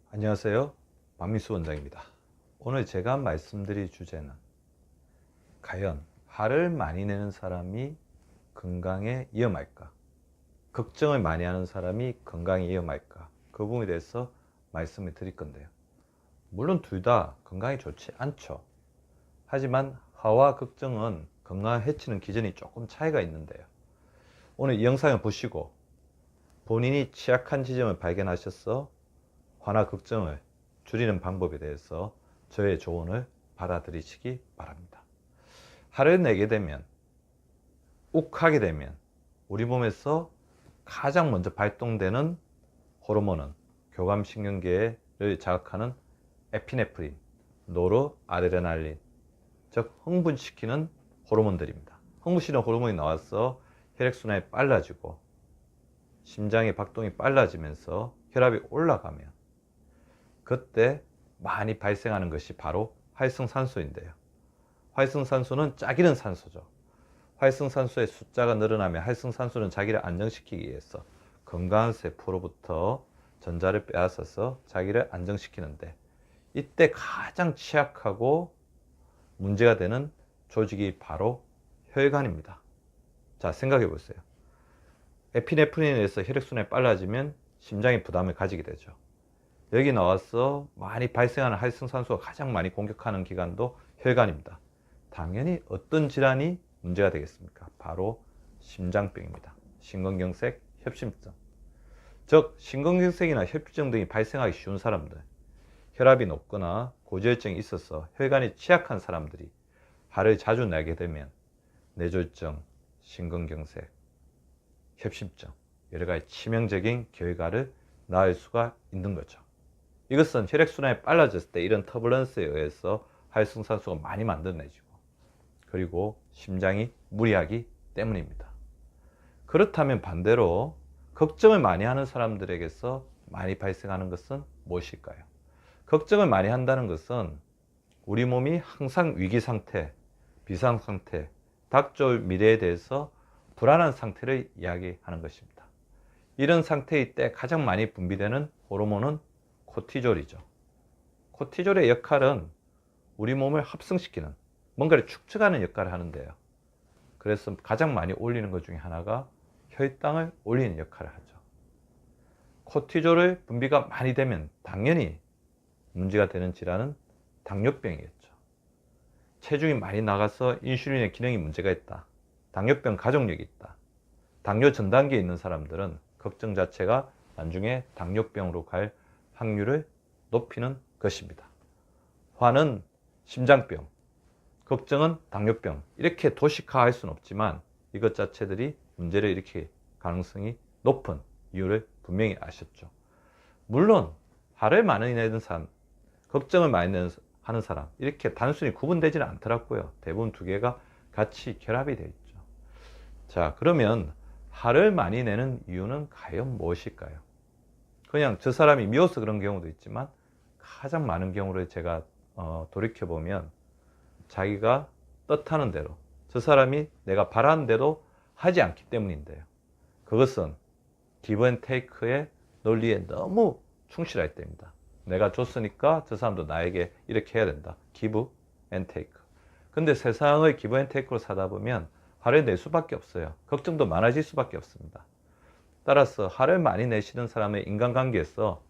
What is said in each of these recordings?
안녕하세요. 박미수 원장입니다. 오늘 제가 말씀드릴 주제는 과연 화를 많이 내는 사람이 건강에 위험할까? 걱정을 많이 하는 사람이 건강에 위험할까? 그 부분에 대해서 말씀을 드릴 건데요. 물론 둘 다 건강에 좋지 않죠. 하지만 화와 걱정은 건강을 해치는 기전이 조금 차이가 있는데요. 오늘 이 영상을 보시고 본인이 취약한 지점을 발견하셔서 화나 걱정을 줄이는 방법에 대해서 저의 조언을 받아들이시기 바랍니다. 화를 내게 되면, 욱하게 되면 우리 몸에서 가장 먼저 발동되는 호르몬은 교감신경계를 자극하는 에피네프린, 노르아드레날린, 즉 흥분시키는 호르몬들입니다. 흥분시키는 호르몬이 나와서 혈액순환이 빨라지고 심장의 박동이 빨라지면서 혈압이 올라가면 그때 많이 발생하는 것이 바로 활성산소인데요. 활성산소는 짝이른 산소죠. 활성산소의 숫자가 늘어나면 활성산소는 자기를 안정시키기 위해서 건강한 세포로부터 전자를 빼앗아서 자기를 안정시키는데, 이때 가장 취약하고 문제가 되는 조직이 바로 혈관입니다. 자, 생각해 보세요. 에피네프린에서 혈액순환이 빨라지면 심장이 부담을 가지게 되죠. 여기 나와서 많이 발생하는 활성산소가 가장 많이 공격하는 기관도 혈관입니다. 당연히 어떤 질환이 문제가 되겠습니까? 바로 심장병입니다. 심근경색, 협심증. 즉 심근경색이나 협심증 등이 발생하기 쉬운 사람들, 혈압이 높거나 고지혈증이 있어서 혈관이 취약한 사람들이 화를 자주 내게 되면 뇌졸중, 심근경색, 협심증, 여러 가지 치명적인 결과를 낳을 수가 있는 거죠. 이것은 혈액순환이 빨라졌을 때 이런 터뷸런스에 의해서 활성산소가 많이 만들어내지고, 그리고 심장이 무리하기 때문입니다. 그렇다면 반대로 걱정을 많이 하는 사람들에게서 많이 발생하는 것은 무엇일까요? 걱정을 많이 한다는 것은 우리 몸이 항상 위기 상태, 비상 상태, 닥쳐올 미래에 대해서 불안한 상태를 이야기하는 것입니다. 이런 상태일 때 가장 많이 분비되는 호르몬은 코티졸이죠. 코티졸의 역할은 우리 몸을 합성시키는, 뭔가를 축적하는 역할을 하는데요. 그래서 가장 많이 올리는 것 중에 하나가 혈당을 올리는 역할을 하죠. 코티졸의 분비가 많이 되면 당연히 문제가 되는 질환은 당뇨병이겠죠. 체중이 많이 나가서 인슐린의 기능이 문제가 있다, 당뇨병 가족력이 있다, 당뇨 전단계에 있는 사람들은 걱정 자체가 나중에 당뇨병으로 갈 확률을 높이는 것입니다. 화는 심장병, 걱정은 당뇨병, 이렇게 도식화할 수는 없지만 이것 자체들이 문제를 일으킬 가능성이 높은 이유를 분명히 아셨죠. 물론 화를 많이 내는 사람, 걱정을 많이 하는 사람, 이렇게 단순히 구분되지는 않더라고요. 대부분 두 개가 같이 결합이 되어 있죠. 자, 그러면 화를 많이 내는 이유는 과연 무엇일까요? 그냥 저 사람이 미워서 그런 경우도 있지만 가장 많은 경우를 제가 돌이켜보면 자기가 뜻하는 대로, 저 사람이 내가 바라는 대로 하지 않기 때문인데요. 그것은 give and take의 논리에 너무 충실할 때입니다. 내가 줬으니까 저 사람도 나에게 이렇게 해야 된다. give and take. 근데 세상을 give and take로 사다 보면 화를 낼 수밖에 없어요. 걱정도 많아질 수밖에 없습니다. 따라서 화를 많이 내시는 사람의 인간관계에서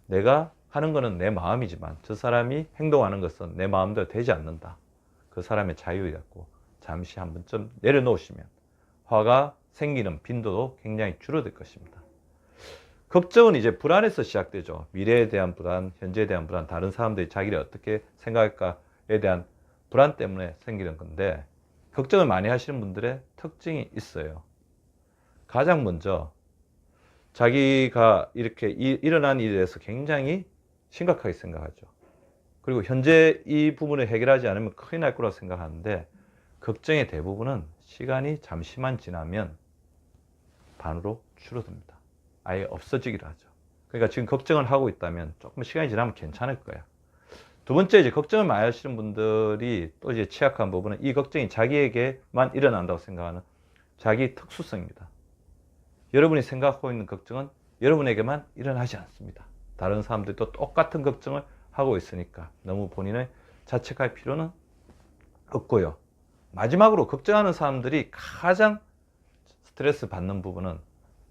내가 하는 것은 내 마음이지만 저 사람이 행동하는 것은 내 마음대로 되지 않는다. 그 사람의 자유였고, 잠시 한 번쯤 내려놓으시면 화가 생기는 빈도도 굉장히 줄어들 것입니다. 걱정은 이제 불안에서 시작되죠. 미래에 대한 불안, 현재에 대한 불안, 다른 사람들이 자기를 어떻게 생각할까에 대한 불안 때문에 생기는 건데, 걱정을 많이 하시는 분들의 특징이 있어요. 가장 먼저 자기가 이렇게 일어난 일에 대해서 굉장히 심각하게 생각하죠. 그리고 현재 이 부분을 해결하지 않으면 큰일 날 거라고 생각하는데, 걱정의 대부분은 시간이 잠시만 지나면 반으로 줄어듭니다. 아예 없어지기로 하죠. 그러니까 지금 걱정을 하고 있다면 조금 시간이 지나면 괜찮을 거야. 두 번째, 이제 걱정을 많이 하시는 분들이 또 이제 취약한 부분은 이 걱정이 자기에게만 일어난다고 생각하는 자기 특수성입니다. 여러분이 생각하고 있는 걱정은 여러분에게만 일어나지 않습니다. 다른 사람들이 또 똑같은 걱정을 하고 있으니까 너무 본인을 자책할 필요는 없고요. 마지막으로 걱정하는 사람들이 가장 스트레스 받는 부분은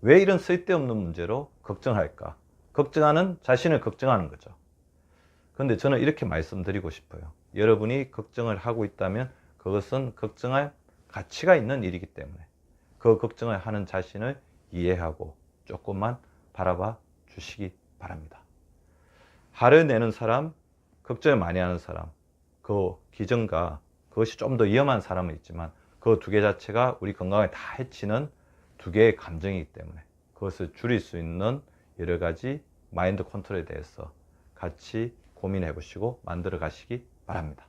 왜 이런 쓸데없는 문제로 걱정할까? 걱정하는 자신을 걱정하는 거죠. 그런데 저는 이렇게 말씀드리고 싶어요. 여러분이 걱정을 하고 있다면 그것은 걱정할 가치가 있는 일이기 때문에 그 걱정을 하는 자신을 이해하고 조금만 바라봐 주시기 바랍니다. 화를 내는 사람, 걱정을 많이 하는 사람, 그 기전과 그것이 좀 더 위험한 사람은 있지만 그 두 개 자체가 우리 건강에 다 해치는 두 개의 감정이기 때문에 그것을 줄일 수 있는 여러 가지 마인드 컨트롤에 대해서 같이 고민해 보시고 만들어 가시기 바랍니다.